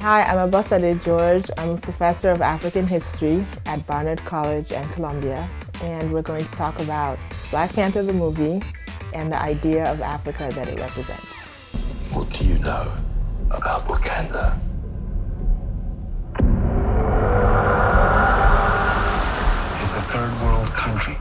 Hi, I'm Abosede George. I'm a professor of African history at Barnard College and Columbia, and we're going to talk about Black Panther the movie and the idea of Africa that it represents. What do you know about Wakanda? It's a third world country.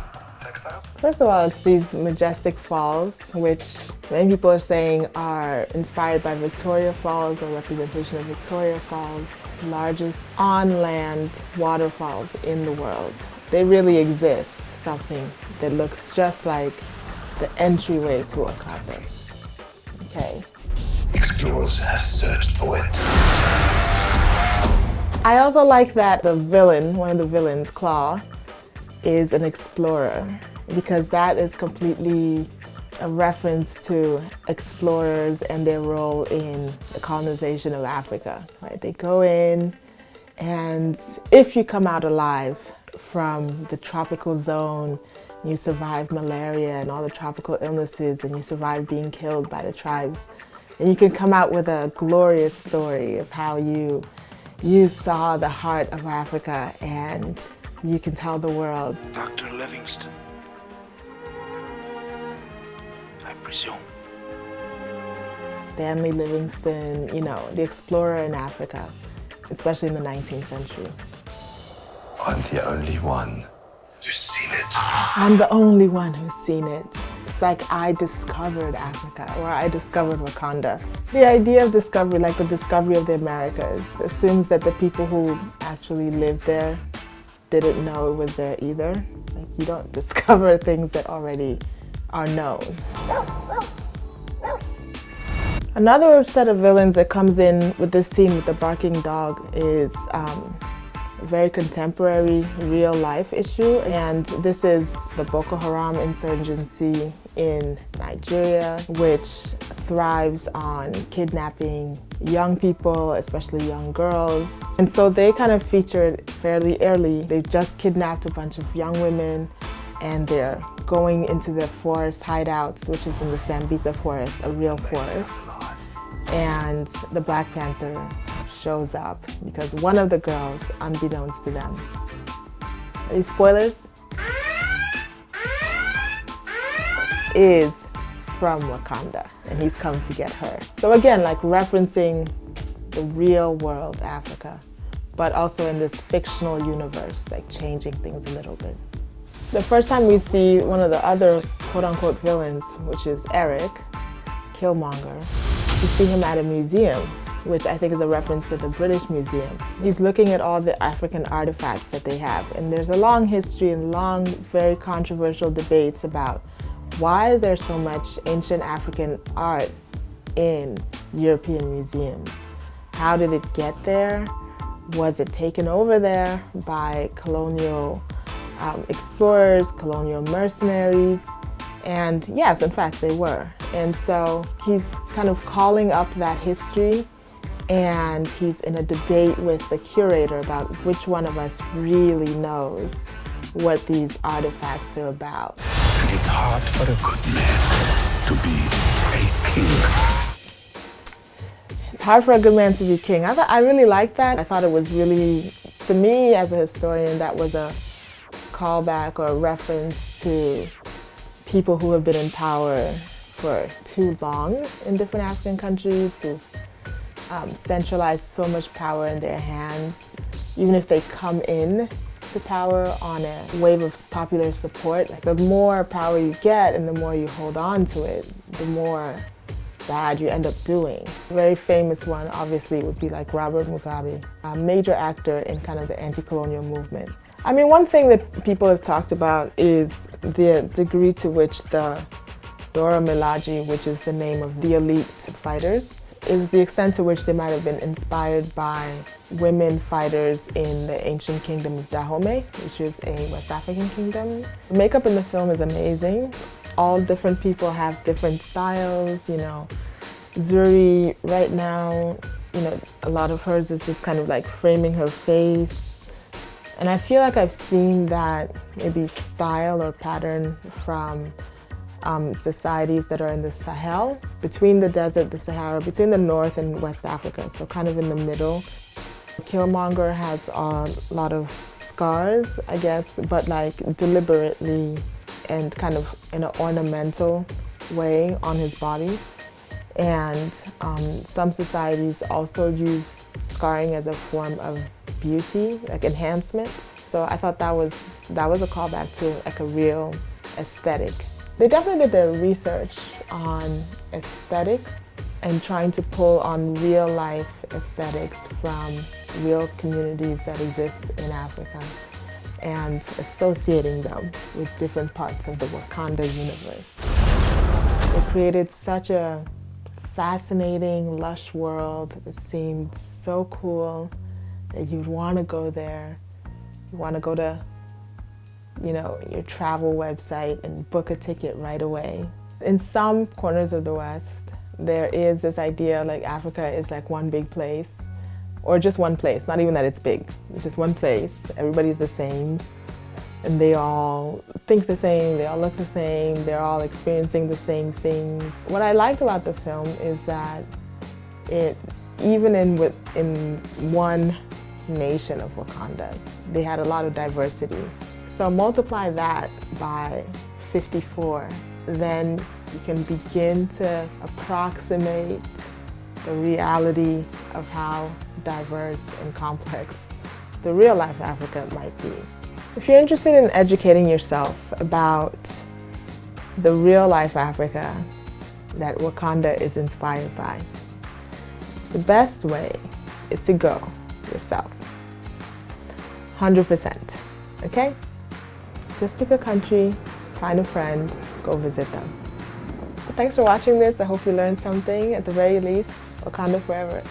First of all, it's these majestic falls, which many people are saying are inspired by Victoria Falls or representation of Victoria Falls, largest on-land waterfalls in the world. They really exist, something that looks just like the entryway to Wakanda. Okay. Explorers have searched for it. I also like that the villain, one of the villains, Claw, is an explorer, because that is completely a reference to explorers and their role in the colonization of Africa, right? They go in, and if you come out alive from the tropical zone, you survive malaria and all the tropical illnesses, and you survive being killed by the tribes, and you can come out with a glorious story of how you saw the heart of Africa, and you can tell the world. Dr. Livingston, I presume. Stanley Livingston, you know, the explorer in Africa, especially in the 19th century. I'm the only one who's seen it. I'm the only one who's seen it. It's like I discovered Africa, or I discovered Wakanda. The idea of discovery, like the discovery of the Americas, assumes that the people who actually lived there didn't know it was there either. Like, you don't discover things that already are known. Another set of villains that comes in with this scene with the barking dog is a very contemporary, real life issue, and this is the Boko Haram insurgency in Nigeria, which thrives on kidnapping young people, especially young girls. And so they kind of featured fairly early. They've just kidnapped a bunch of young women, and they're going into their forest hideouts, which is in the Sambisa forest, a real forest. And the Black Panther shows up because one of the girls, unbeknownst to them, are these spoilers? Is from Wakanda, and he's come to get her. So again, like referencing the real world Africa, but also in this fictional universe, like changing things a little bit. The first time we see one of the other quote-unquote villains, which is Eric, Killmonger, we see him at a museum, which I think is a reference to the British Museum. He's looking at all the African artifacts that they have, and there's a long history and long, very controversial debates about why is there so much ancient African art in European museums? How did it get there? Was it taken over there by colonial explorers, colonial mercenaries? And yes, in fact, they were. And so he's kind of calling up that history, and he's in a debate with the curator about which one of us really knows what these artifacts are about. And it's hard for a good man to be a king. It's hard for a good man to be king. I really liked that. I thought it was really, to me as a historian, that was a callback or a reference to people who have been in power for too long in different African countries, who centralized so much power in their hands. Even if they come in to power on a wave of popular support, like the more power you get and the more you hold on to it, the more bad you end up doing. A very famous one obviously would be like Robert Mugabe, a major actor in kind of the anti-colonial movement. I mean, one thing that people have talked about is the degree to which the Dora Milaje, which is the name of the elite fighters, is the extent to which they might have been inspired by women fighters in the ancient kingdom of Dahomey, which is a West African kingdom. The makeup in the film is amazing. All different people have different styles, you know. Zuri right now, you know, a lot of hers is just kind of like framing her face. And I feel like I've seen that maybe style or pattern from societies that are in the Sahel, between the desert, the Sahara, between the North and West Africa, so kind of in the middle. Killmonger has a lot of scars, I guess, but like deliberately and kind of in an ornamental way on his body. And some societies also use scarring as a form of beauty, like enhancement. So I thought that was a callback to like a real aesthetic. They definitely did their research on aesthetics and trying to pull on real life aesthetics from real communities that exist in Africa and associating them with different parts of the Wakanda universe. It created such a fascinating, lush world that seemed so cool that you'd want to go there. You want to go to, your travel website and book a ticket right away. In some corners of the West, there is this idea like Africa is like one big place, or just one place, not even that it's big, it's just one place. Everybody's the same, and they all think the same, they all look the same, they're all experiencing the same things. What I liked about the film is that even in one nation of Wakanda, they had a lot of diversity. So multiply that by 54, then you can begin to approximate the reality of how diverse and complex the real life Africa might be. If you're interested in educating yourself about the real life Africa that Wakanda is inspired by, the best way is to go yourself. 100%, okay? Just pick a country, find a friend, go visit them. But thanks for watching this. I hope you learned something. At the very least, Wakanda forever.